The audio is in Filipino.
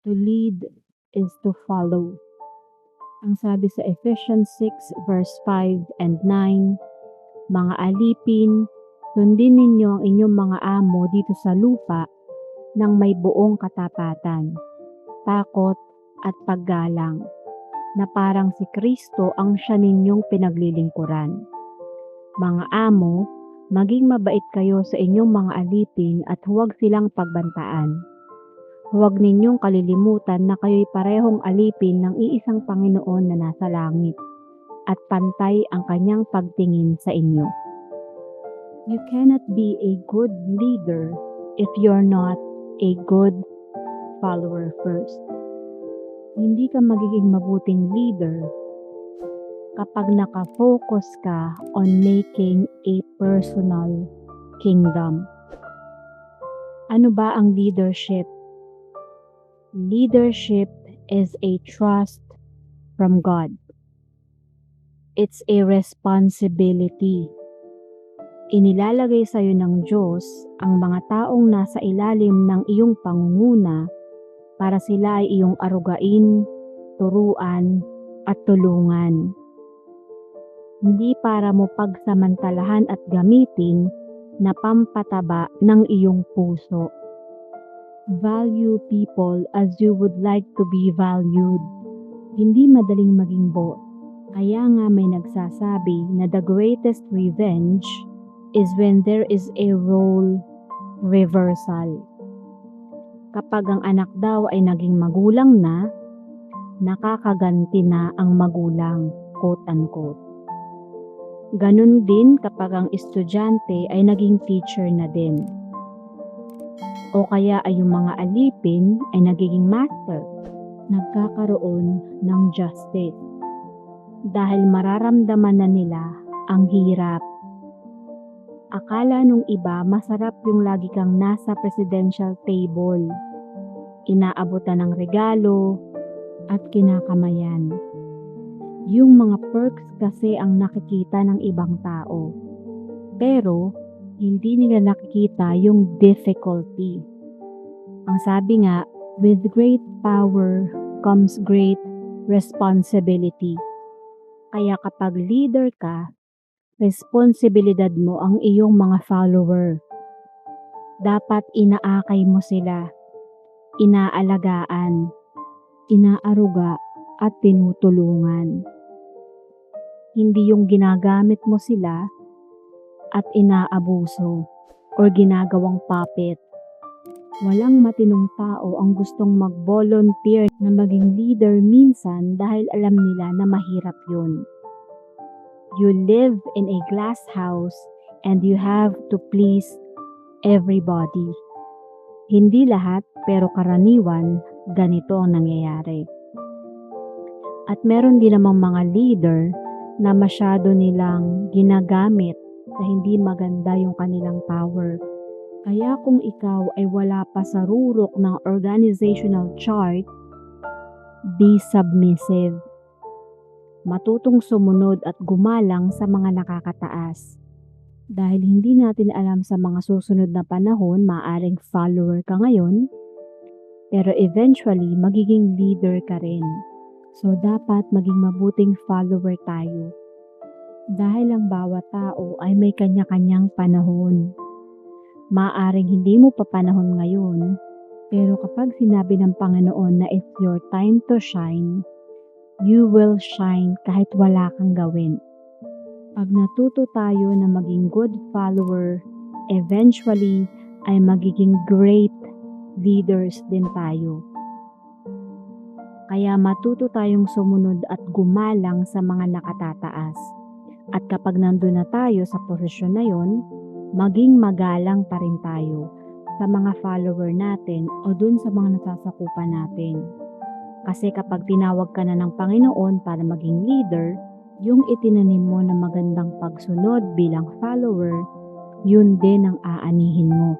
To lead is to follow. Ang sabi sa Ephesians 6 verse 5 and 9, mga alipin, sundin ninyo ang inyong mga amo dito sa lupa ng may buong katapatan, takot at paggalang, na parang si Kristo ang siya ninyong pinaglilingkuran. Mga amo, maging mabait kayo sa inyong mga alipin at huwag silang pagbantaan. Huwag ninyong kalilimutan na kayo'y parehong alipin ng iisang Panginoon na nasa langit at pantay ang kanyang pagtingin sa inyo. You cannot be a good leader if you're not a good follower first. Hindi ka magiging mabuting leader kapag nakafocus ka on making a personal kingdom. Ano ba ang leadership? Leadership is a trust from God. It's a responsibility. Inilalagay sa iyo ng Diyos ang mga taong nasa ilalim ng iyong pangunguna para sila ay iyong arugain, turuan, at tulungan. Hindi para mo pagsamantalahan at gamitin na pampataba ng iyong puso. Value people as you would like to be valued. Hindi madaling maging boss. Kaya nga may nagsasabi na the greatest revenge is when there is a role reversal. Kapag ang anak daw ay naging magulang na, nakakaganti na ang magulang, quote-unquote. Ganun din kapag ang estudyante ay naging teacher na din. O kaya ay yung mga alipin ay nagiging master, nagkakaroon ng justice. Dahil mararamdaman na nila ang hirap. Akala nung iba masarap yung lagi kang nasa presidential table, inaabutan ng regalo at kinakamayan. Yung mga perks kasi ang nakikita ng ibang tao. Pero hindi nila nakikita yung difficulty. Ang sabi nga, with great power comes great responsibility. Kaya kapag leader ka, responsibilidad mo ang iyong mga follower. Dapat inaakay mo sila, inaalagaan, inaaruga at tinutulungan. Hindi yung ginagamit mo sila at inaabuso or ginagawang puppet. Walang matinong tao ang gustong mag-volunteer na maging leader minsan dahil alam nila na mahirap yun. You live in a glass house and you have to please everybody. Hindi lahat pero karaniwan ganito ang nangyayari. At meron din namang mga leader na masyado nilang ginagamit na hindi maganda yung kanilang power. Kaya kung ikaw ay wala pa sa rurok ng organizational chart, be submissive. Matutong sumunod at gumalang sa mga nakakataas. Dahil hindi natin alam sa mga susunod na panahon, maaaring follower ka ngayon, pero eventually magiging leader ka rin. So dapat maging mabuting follower tayo. Dahil ang bawat tao ay may kanya-kanyang panahon. Maaring hindi mo pa panahon ngayon, pero kapag sinabi ng Panginoon na it's your time to shine, you will shine kahit wala kang gawin. Pag natuto tayo na maging good follower, eventually ay magiging great leaders din tayo. Kaya matuto tayong sumunod at gumalang sa mga nakatataas. At kapag nandun na tayo sa posisyon na yon, maging magalang pa rin tayo sa mga follower natin o dun sa mga nasasakupan natin. Kasi kapag tinawag ka na ng Panginoon para maging leader, yung itinanim mo na magandang pagsunod bilang follower, yun din ang aanihin mo.